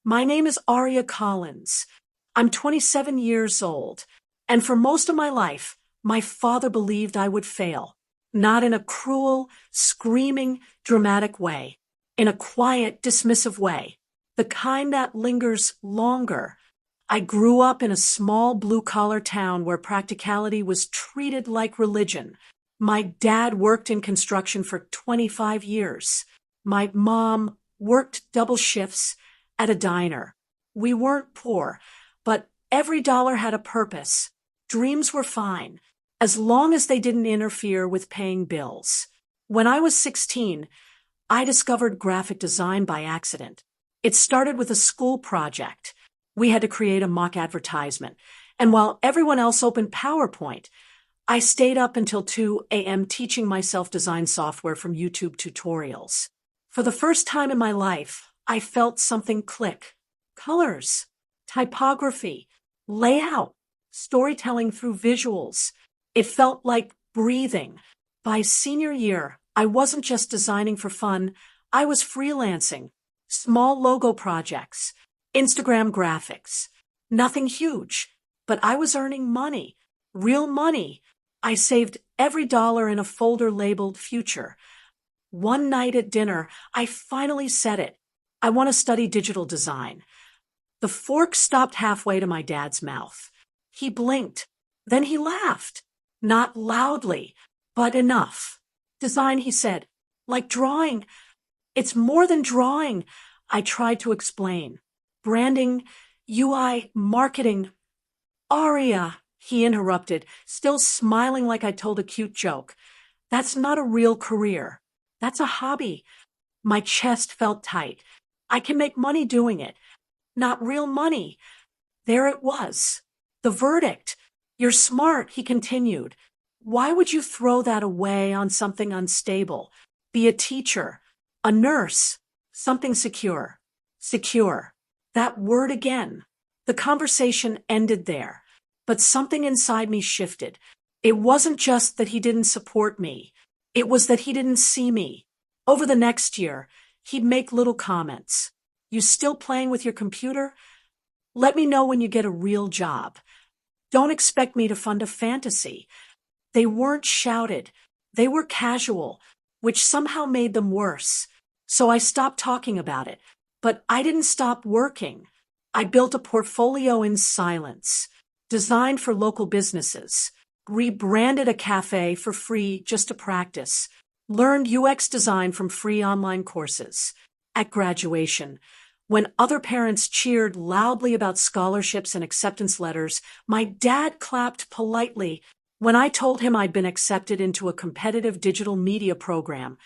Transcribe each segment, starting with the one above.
My name is Aria Collins. I'm 27 years old, and for most of my life, my father believed I would fail. Not in a cruel, screaming, dramatic way. In a quiet, dismissive way. The kind that lingers longer. I grew up in a small blue-collar town where practicality was treated like religion. My dad worked in construction for 25 years. My mom worked double shifts at a diner. We weren't poor, but every dollar had a purpose. Dreams were fine, as long as they didn't interfere with paying bills. When I was 16, I discovered graphic design by accident. It started with a school project. We had to create a mock advertisement, and while everyone else opened PowerPoint, I stayed up until 2 a.m. teaching myself design software from YouTube tutorials. For the first time in my life, I felt something click. Colors, typography, layout, storytelling through visuals. It felt like breathing. By senior year, I wasn't just designing for fun, I was freelancing. Small logo projects, Instagram graphics. Nothing huge, but I was earning money. Real money. I saved every dollar in a folder labeled future. One night at dinner, I finally said it. I want to study digital design. The fork stopped halfway to my dad's mouth. He blinked. Then he laughed. Not loudly, but enough. Design, he said. Like drawing. It's more than drawing, I tried to explain. Branding, UI, marketing. Aria, he interrupted, still smiling like I told a cute joke. That's not a real career. That's a hobby. My chest felt tight. I can make money doing it. Not real money. There it was. The verdict. You're smart, he continued. Why would you throw that away on something unstable? Be a teacher, a nurse, something secure. Secure. That word again. The conversation ended there, but something inside me shifted. It wasn't just that he didn't support me. It was that he didn't see me. Over the next year, he'd make little comments. You still playing with your computer? Let me know when you get a real job. Don't expect me to fund a fantasy. They weren't shouted. They were casual, which somehow made them worse. So I stopped talking about it. But I didn't stop working. I built a portfolio in silence, designed for local businesses, rebranded a cafe for free just to practice, learned UX design from free online courses. At graduation, when other parents cheered loudly about scholarships and acceptance letters, my dad clapped politely when I told him I'd been accepted into a competitive digital media program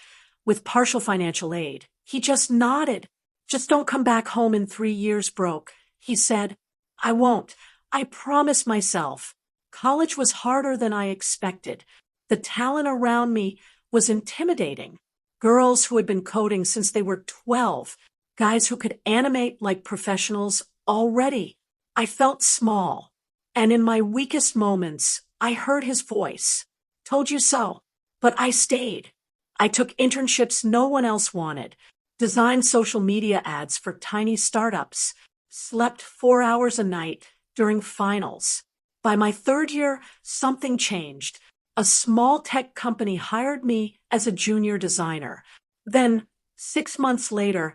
with partial financial aid. He just nodded. Just don't come back home in 3 years broke, he said. I won't. I promise myself. College was harder than I expected. The talent around me was intimidating. Girls who had been coding since they were 12, guys who could animate like professionals already. I felt small. And in my weakest moments, I heard his voice. Told you so. But I stayed. I took internships no one else wanted. Designed social media ads for tiny startups. Slept 4 hours a night during finals. By my 3rd year, something changed. A small tech company hired me as a junior designer. Then, 6 months later,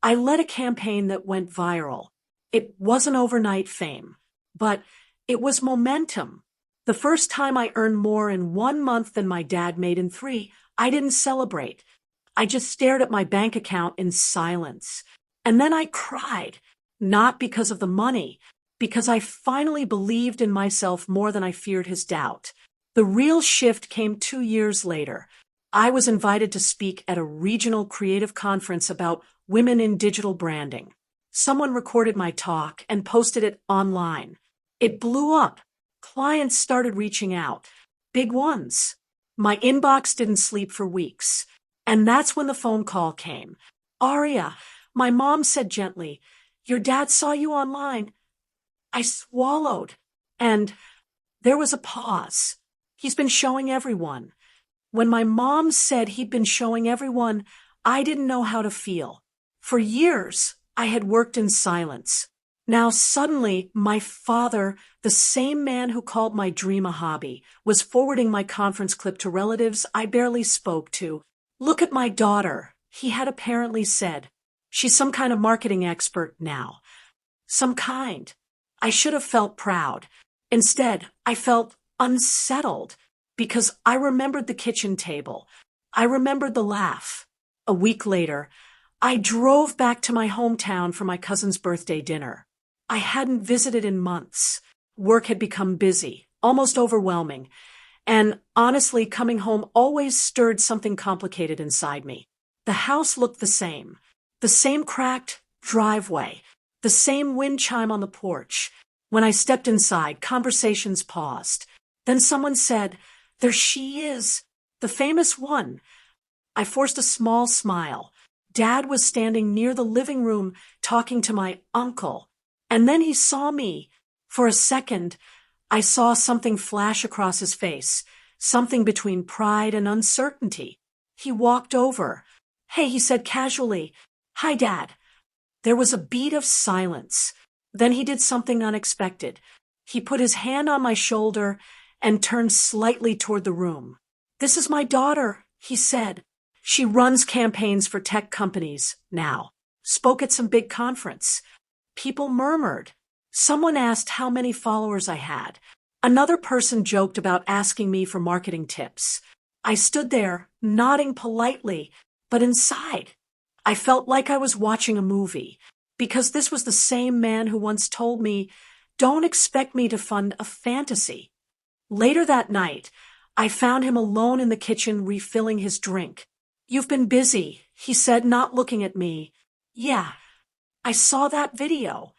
I led a campaign that went viral. It wasn't overnight fame, but it was momentum. The first time I earned more in 1 month than my dad made in 3, I didn't celebrate. I just stared at my bank account in silence. And then I cried, not because of the money, because I finally believed in myself more than I feared his doubt. The real shift came 2 years later. I was invited to speak at a regional creative conference about women in digital branding. Someone recorded my talk and posted it online. It blew up. Clients started reaching out. Big ones. My inbox didn't sleep for weeks. And that's when the phone call came. Aria, my mom said gently, your dad saw you online. I swallowed. And there was a pause. He's been showing everyone. When my mom said he'd been showing everyone, I didn't know how to feel. For years, I had worked in silence. Now suddenly, my father, the same man who called my dream a hobby, was forwarding my conference clip to relatives I barely spoke to. "Look at my daughter," he had apparently said. "She's some kind of marketing expert now." Some kind. I should have felt proud. Instead, I felt unsettled because I remembered the kitchen table. I remembered the laugh. A week later, I drove back to my hometown for my cousin's birthday dinner. I hadn't visited in months. Work had become busy, almost overwhelming, and honestly, coming home always stirred something complicated inside me. The house looked the same cracked driveway, the same wind chime on the porch. When I stepped inside, conversations paused. Then someone said, "There she is, the famous one." I forced a small smile. Dad was standing near the living room talking to my uncle. And then he saw me. For a second, I saw something flash across his face, something between pride and uncertainty. He walked over. "Hey," he said casually. "Hi, Dad." There was a beat of silence. Then he did something unexpected. He put his hand on my shoulder and turned slightly toward the room. "This is my daughter," he said. "She runs campaigns for tech companies now. Spoke at some big conference." People murmured. Someone asked how many followers I had. Another person joked about asking me for marketing tips. I stood there, nodding politely, but inside, I felt like I was watching a movie, because this was the same man who once told me, "Don't expect me to fund a fantasy." Later that night, I found him alone in the kitchen refilling his drink. "You've been busy," he said, not looking at me. "Yeah, I saw that video."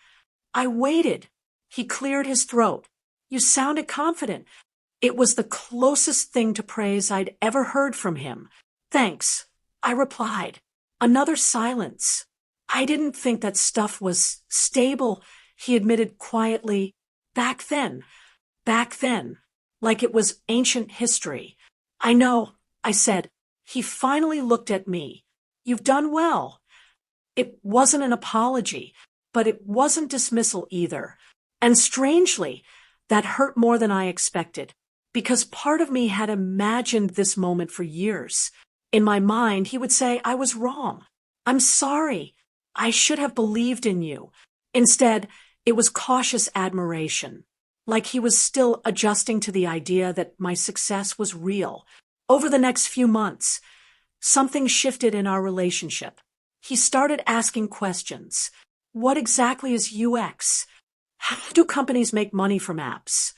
I waited. He cleared his throat. "You sounded confident." It was the closest thing to praise I'd ever heard from him. "Thanks," I replied. Another silence. "I didn't think that stuff was stable," he admitted quietly. Back then, like it was ancient history." "I know," I said. He finally looked at me. "You've done well." It wasn't an apology, but it wasn't dismissal either. And strangely, that hurt more than I expected, because part of me had imagined this moment for years. In my mind, he would say, "I was wrong. I'm sorry. I should have believed in you." Instead, it was cautious admiration, like he was still adjusting to the idea that my success was real. Over the next few months, something shifted in our relationship. He started asking questions. What exactly is UX? How do companies make money from apps?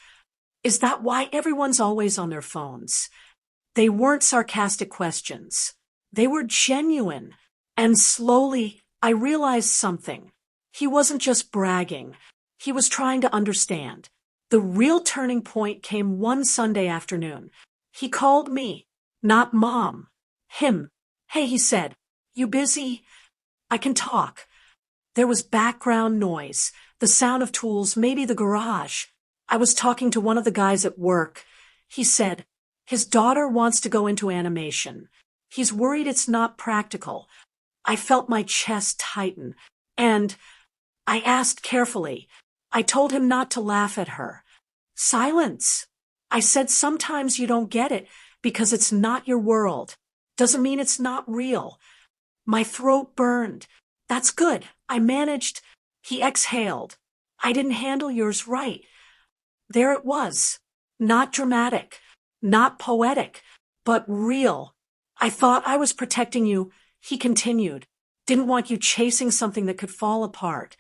Is that why everyone's always on their phones? They weren't sarcastic questions. They were genuine. And slowly, I realized something. He wasn't just bragging. He was trying to understand. The real turning point came one Sunday afternoon. He called me, not Mom. Him. "Hey," he said. "You busy?" "I can talk." There was background noise, the sound of tools, maybe the garage. I was talking to one of the guys at work. He said, his daughter wants to go into animation. He's worried it's not practical. I felt my chest tighten, and I asked carefully. I told him not to laugh at her. Silence. I said, "Sometimes you don't get it because it's not your world. Doesn't mean it's not real." My throat burned. "That's good. I managed." He exhaled. "I didn't handle yours right." There it was. Not dramatic, not poetic, but real. "I thought I was protecting you," he continued. "Didn't want you chasing something that could fall apart."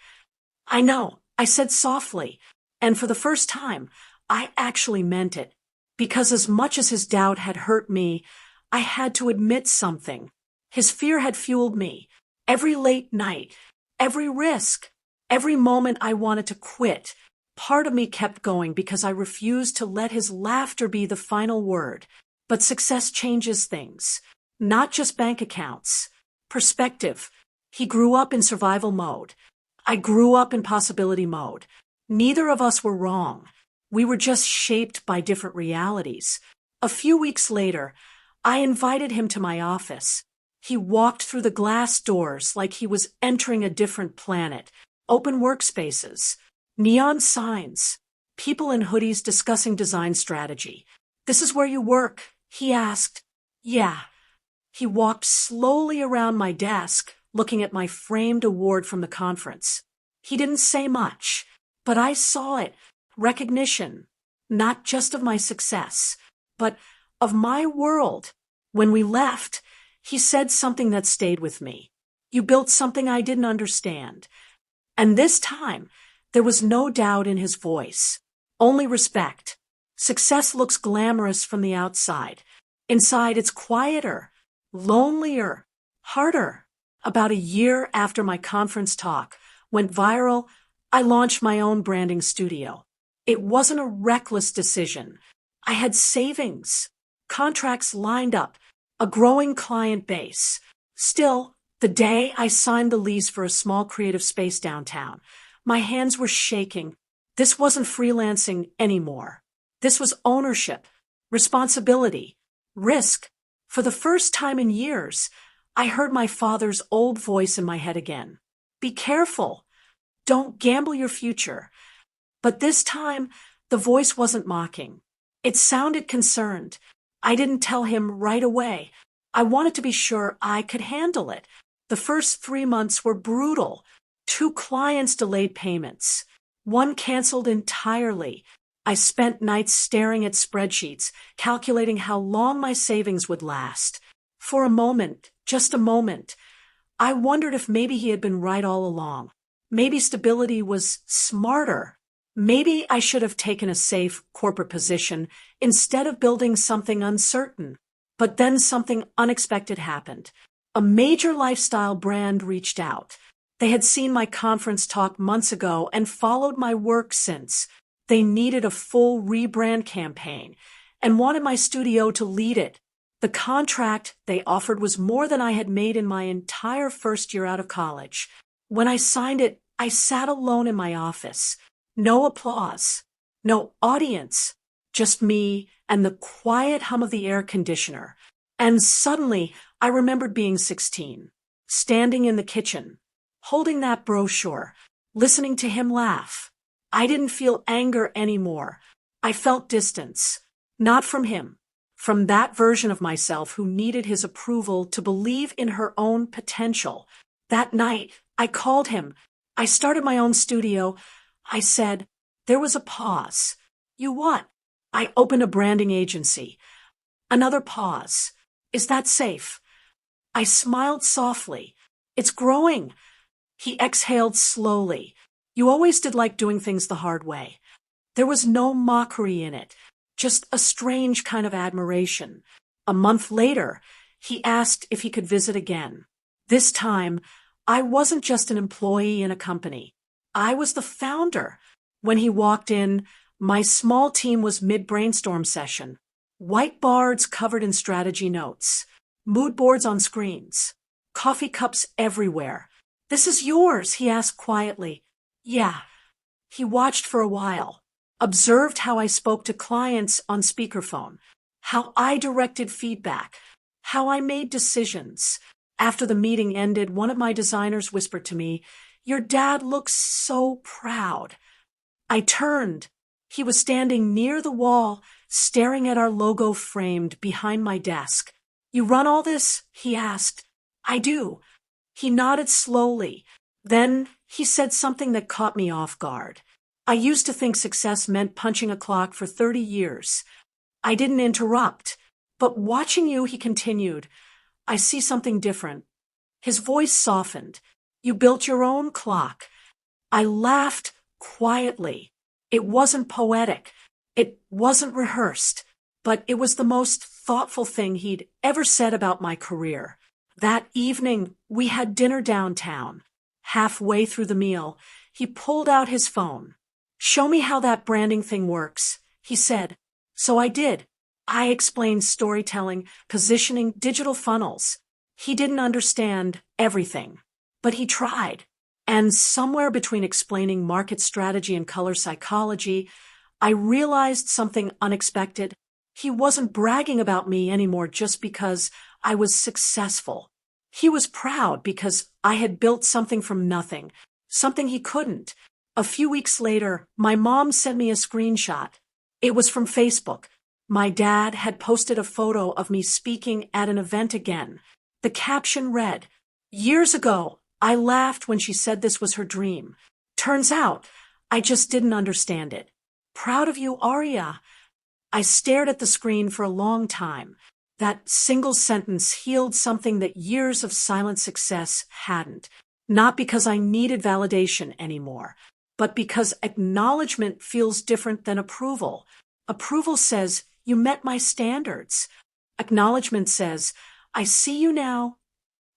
"I know," I said softly, and for the first time, I actually meant it. Because as much as his doubt had hurt me, I had to admit something. His fear had fueled me. Every late night, every risk, every moment I wanted to quit, part of me kept going because I refused to let his laughter be the final word. But success changes things, not just bank accounts. Perspective. He grew up in survival mode. I grew up in possibility mode. Neither of us were wrong. We were just shaped by different realities. A few weeks later, I invited him to my office. He walked through the glass doors like he was entering a different planet. Open workspaces, neon signs, people in hoodies discussing design strategy. "This is where you work?" he asked. "Yeah." He walked slowly around my desk, looking at my framed award from the conference. He didn't say much, but I saw it. Recognition, not just of my success, but of my world. When we left, he said something that stayed with me. "You built something I didn't understand." And this time, there was no doubt in his voice, only respect. Success looks glamorous from the outside. Inside, it's quieter, lonelier, harder. About a year after my conference talk went viral, I launched my own branding studio. It wasn't a reckless decision. I had savings, contracts lined up, a growing client base. Still, the day I signed the lease for a small creative space downtown, my hands were shaking. This wasn't freelancing anymore. This was ownership, responsibility, risk. For the first time in years, I heard my father's old voice in my head again. "Be careful. Don't gamble your future." But this time, the voice wasn't mocking. It sounded concerned. I didn't tell him right away. I wanted to be sure I could handle it. The first 3 months were brutal. 2 clients delayed payments. 1 canceled entirely. I spent nights staring at spreadsheets, calculating how long my savings would last. For a moment, just a moment, I wondered if maybe he had been right all along. Maybe stability was smarter. Maybe I should have taken a safe corporate position instead of building something uncertain. But then something unexpected happened. A major lifestyle brand reached out. They had seen my conference talk months ago and followed my work since. They needed a full rebrand campaign and wanted my studio to lead it. The contract they offered was more than I had made in my entire first year out of college. When I signed it, I sat alone in my office. No applause, no audience, just me and the quiet hum of the air conditioner. And suddenly, I remembered being 16, standing in the kitchen, holding that brochure, listening to him laugh. I didn't feel anger anymore. I felt distance, not from him, from that version of myself who needed his approval to believe in her own potential. That night, I called him. I started my own studio. I said, there was a pause. "You what?" "I opened a branding agency." Another pause. "Is that safe?" I smiled softly. "It's growing." He exhaled slowly. "You always did like doing things the hard way." There was no mockery in it, just a strange kind of admiration. A month later, he asked if he could visit again. This time, I wasn't just an employee in a company. I was the founder. When he walked in, my small team was mid-brainstorm session. Whiteboards covered in strategy notes. Mood boards on screens. Coffee cups everywhere. "This is yours?" he asked quietly. "Yeah." He watched for a while, observed how I spoke to clients on speakerphone, how I directed feedback, how I made decisions. After the meeting ended, one of my designers whispered to me, "Your dad looks so proud." I turned. He was standing near the wall, staring at our logo framed behind my desk. "You run all this?" he asked. "I do." He nodded slowly. Then he said something that caught me off guard. "I used to think success meant punching a clock for 30 years. I didn't interrupt. But watching you," he continued, "I see something different." His voice softened. "You built your own clock." I laughed quietly. It wasn't poetic. It wasn't rehearsed. But it was the most thoughtful thing he'd ever said about my career. That evening, we had dinner downtown. Halfway through the meal, he pulled out his phone. "Show me how that branding thing works," he said. So I did. I explained storytelling, positioning, digital funnels. He didn't understand everything, but he tried. And somewhere between explaining market strategy and color psychology, I realized something unexpected. He wasn't bragging about me anymore just because I was successful. He was proud because I had built something from nothing, something he couldn't. A few weeks later, my mom sent me a screenshot. It was from Facebook. My dad had posted a photo of me speaking at an event again. The caption read, "Years ago, I laughed when she said this was her dream. Turns out, I just didn't understand it. Proud of you, Aria." I stared at the screen for a long time. That single sentence healed something that years of silent success hadn't. Not because I needed validation anymore, but because acknowledgement feels different than approval. Approval says, "You met my standards." Acknowledgement says, "I see you now."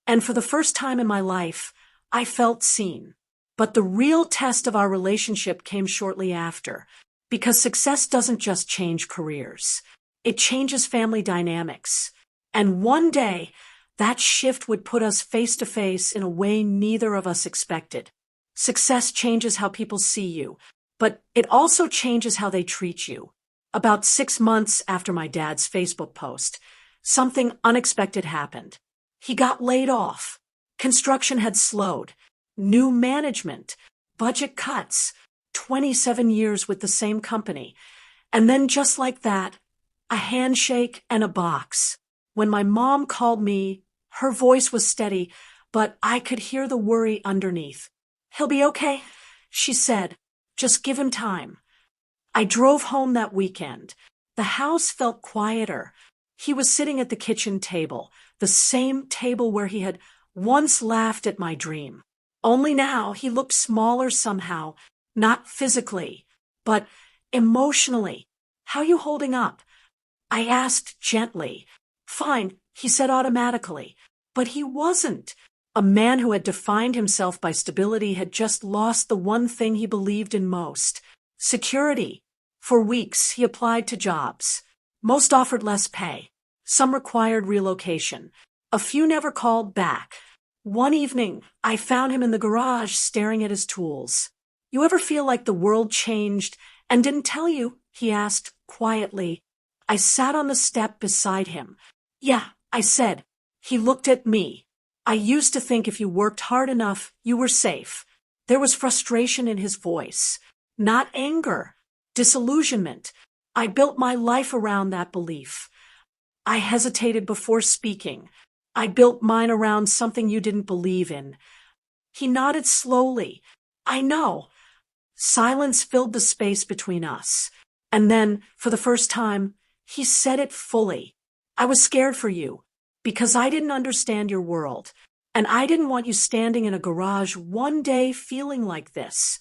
And for the first time in my life, I felt seen. But the real test of our relationship came shortly after. Because success doesn't just change careers. It changes family dynamics. And one day, that shift would put us face to face in a way neither of us expected. Success changes how people see you, but it also changes how they treat you. About 6 months after my dad's Facebook post, something unexpected happened. He got laid off. Construction had slowed. New management. Budget cuts. 27 years with the same company. And then just like that, a handshake and a box. When my mom called me, her voice was steady, but I could hear the worry underneath. "He'll be okay," she said. "Just give him time." I drove home that weekend. The house felt quieter. He was sitting at the kitchen table, the same table where he had once laughed at my dream. Only now he looked smaller somehow, not physically, but emotionally. "How you holding up?" I asked gently. "Fine," he said automatically. But he wasn't. A man who had defined himself by stability had just lost the one thing he believed in most: security. For weeks, he applied to jobs. Most offered less pay. Some required relocation. A few never called back. One evening, I found him in the garage staring at his tools. "You ever feel like the world changed and didn't tell you?" he asked quietly. I sat on the step beside him. "Yeah," I said. He looked at me. "I used to think if you worked hard enough, you were safe." There was frustration in his voice. Not anger. Disillusionment. I built my life around that belief. I hesitated before speaking. "I built mine around something you didn't believe in." He nodded slowly. "I know." Silence filled the space between us. And then, for the first time, he said it fully. "I was scared for you, because I didn't understand your world. And I didn't want you standing in a garage one day feeling like this."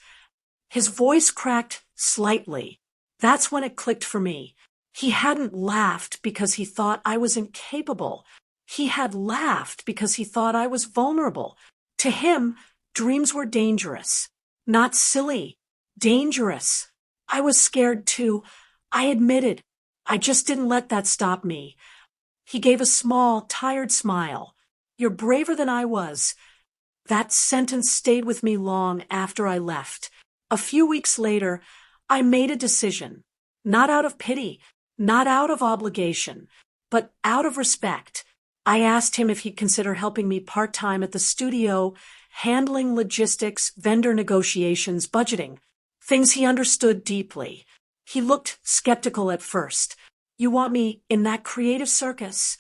His voice cracked slightly. That's when it clicked for me. He hadn't laughed because he thought I was incapable. He had laughed because he thought I was vulnerable. To him, dreams were dangerous. Not silly. Dangerous. I was scared too. I admitted. I just didn't let that stop me. He gave a small, tired smile. "You're braver than I was." That sentence stayed with me long after I left. A few weeks later, I made a decision. Not out of pity, not out of obligation, but out of respect. I asked him if he'd consider helping me part-time at the studio, handling logistics, vendor negotiations, budgeting, things he understood deeply. He looked skeptical at first. "You want me in that creative circus?"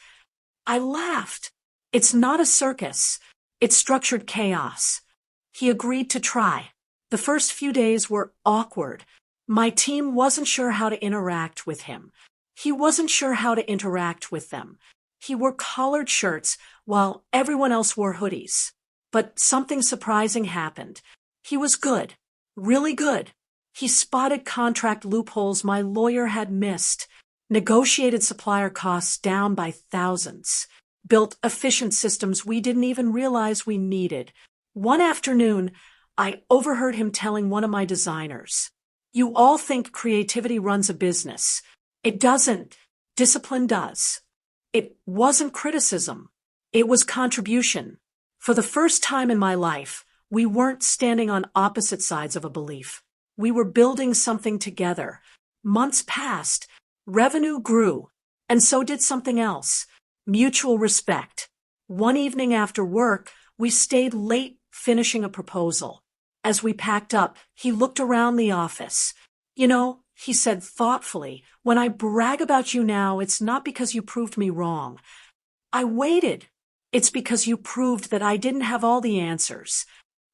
I laughed. "It's not a circus. It's structured chaos." He agreed to try. The first few days were awkward. My team wasn't sure how to interact with him. He wasn't sure how to interact with them. He wore collared shirts while everyone else wore hoodies. But something surprising happened. He was good. Really good. He spotted contract loopholes my lawyer had missed, negotiated supplier costs down by thousands, built efficient systems we didn't even realize we needed. One afternoon, I overheard him telling one of my designers, "You all think creativity runs a business. It doesn't. Discipline does." It wasn't criticism. It was contribution. For the first time in my life, we weren't standing on opposite sides of a belief. We were building something together. Months passed. Revenue grew. And so did something else. Mutual respect. One evening after work, we stayed late finishing a proposal. As we packed up, he looked around the office. You know, he said thoughtfully, when I brag about you now, it's not because you proved me wrong. I waited. It's because you proved that I didn't have all the answers.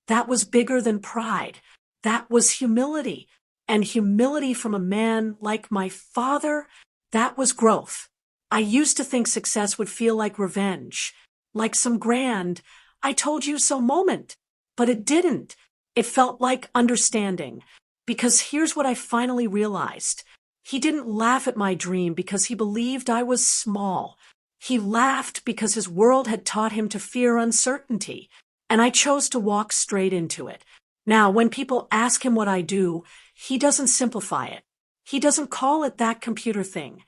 That was bigger than pride. That was humility. And humility from a man like my father, that was growth. I used to think success would feel like revenge, like some grand, I told you so moment. But it didn't. It felt like understanding. Because here's what I finally realized. He didn't laugh at my dream because he believed I was small. He laughed because his world had taught him to fear uncertainty. And I chose to walk straight into it. Now, when people ask him what I do, he doesn't simplify it. He doesn't call it that computer thing.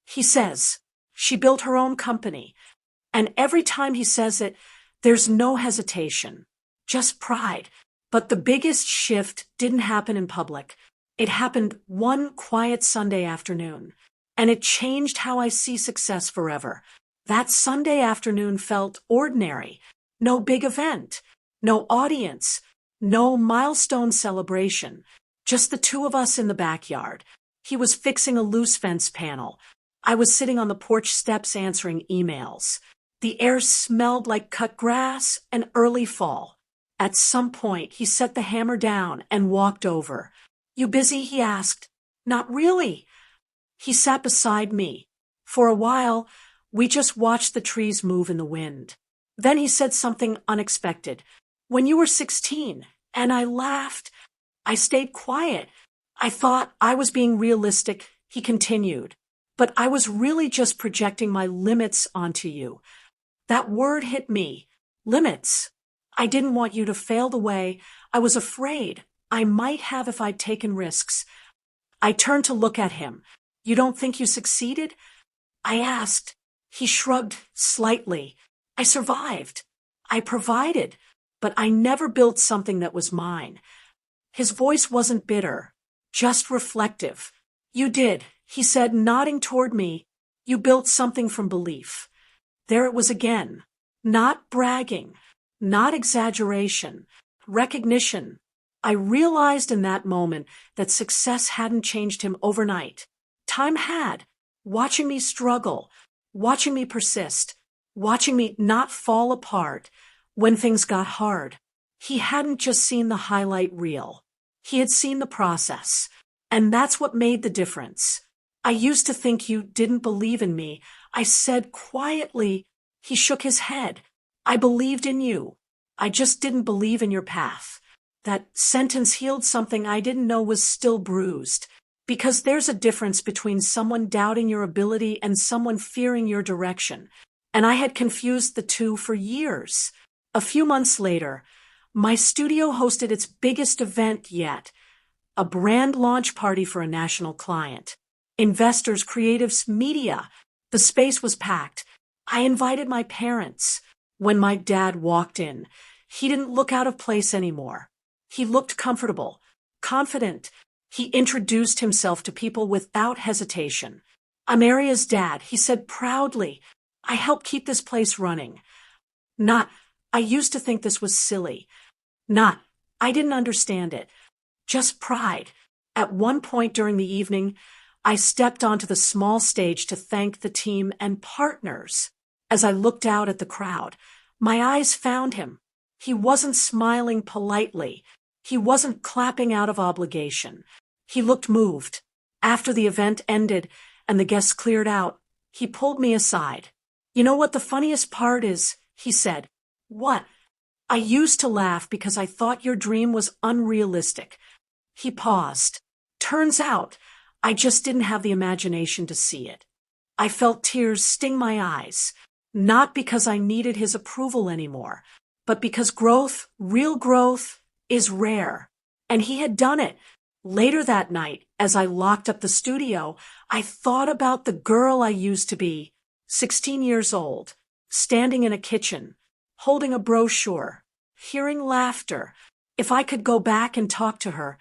He says, she built her own company. And every time he says it, there's no hesitation, just pride. But the biggest shift didn't happen in public. It happened one quiet Sunday afternoon. And it changed how I see success forever. That Sunday afternoon felt ordinary. No big event, no audience, no milestone celebration. Just the two of us in the backyard. He was fixing a loose fence panel. I was sitting on the porch steps answering emails. The air smelled like cut grass and early fall. At some point, he set the hammer down and walked over. You busy? He asked. Not really. He sat beside me. For a while, we just watched the trees move in the wind. Then he said something unexpected. When you were 16, and I laughed. I stayed quiet. I thought I was being realistic, he continued. But I was really just projecting my limits onto you. That word hit me. Limits. I didn't want you to fail the way I was afraid I might have if I'd taken risks. I turned to look at him. You don't think you succeeded? I asked. He shrugged slightly. I survived. I provided. But I never built something that was mine. His voice wasn't bitter, just reflective. You did, he said, nodding toward me. You built something from belief. There it was again. Not bragging, not exaggeration, recognition. I realized in that moment that success hadn't changed him overnight. Time had, watching me struggle, watching me persist, watching me not fall apart when things got hard. He hadn't just seen the highlight reel. He had seen the process. And that's what made the difference. I used to think you didn't believe in me. I said quietly. He shook his head. I believed in you. I just didn't believe in your path. That sentence healed something I didn't know was still bruised. Because there's a difference between someone doubting your ability and someone fearing your direction. And I had confused the two for years. A few months later, my studio hosted its biggest event yet, a brand launch party for a national client. Investors, creatives, media. The space was packed. I invited my parents. When my dad walked in, he didn't look out of place anymore. He looked comfortable, confident. He introduced himself to people without hesitation. I'm Aria's dad, he said proudly. I helped keep this place running. Not, I used to think this was silly. Not, I didn't understand it. Just pride. At one point during the evening, I stepped onto the small stage to thank the team and partners. As I looked out at the crowd, my eyes found him. He wasn't smiling politely. He wasn't clapping out of obligation. He looked moved. After the event ended and the guests cleared out, he pulled me aside. You know what the funniest part is? He said. What? I used to laugh because I thought your dream was unrealistic. He paused. Turns out, I just didn't have the imagination to see it. I felt tears sting my eyes, not because I needed his approval anymore, but because growth, real growth, is rare. And he had done it. Later that night, as I locked up the studio, I thought about the girl I used to be, 16 years old, standing in a kitchen, holding a brochure, hearing laughter. If I could go back and talk to her,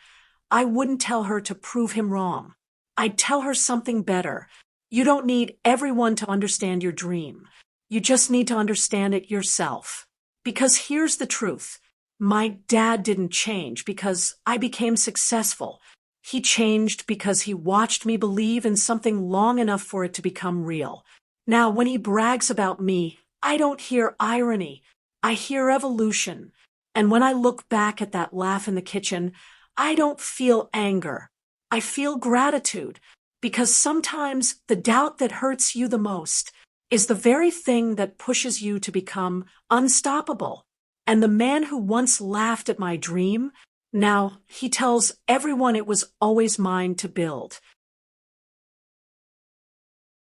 I wouldn't tell her to prove him wrong. I'd tell her something better. You don't need everyone to understand your dream. You just need to understand it yourself. Because here's the truth. My dad didn't change because I became successful. He changed because he watched me believe in something long enough for it to become real. Now, when he brags about me, I don't hear irony. I hear evolution. And when I look back at that laugh in the kitchen, I don't feel anger. I feel gratitude. Because sometimes the doubt that hurts you the most is the very thing that pushes you to become unstoppable. And the man who once laughed at my dream, now he tells everyone it was always mine to build.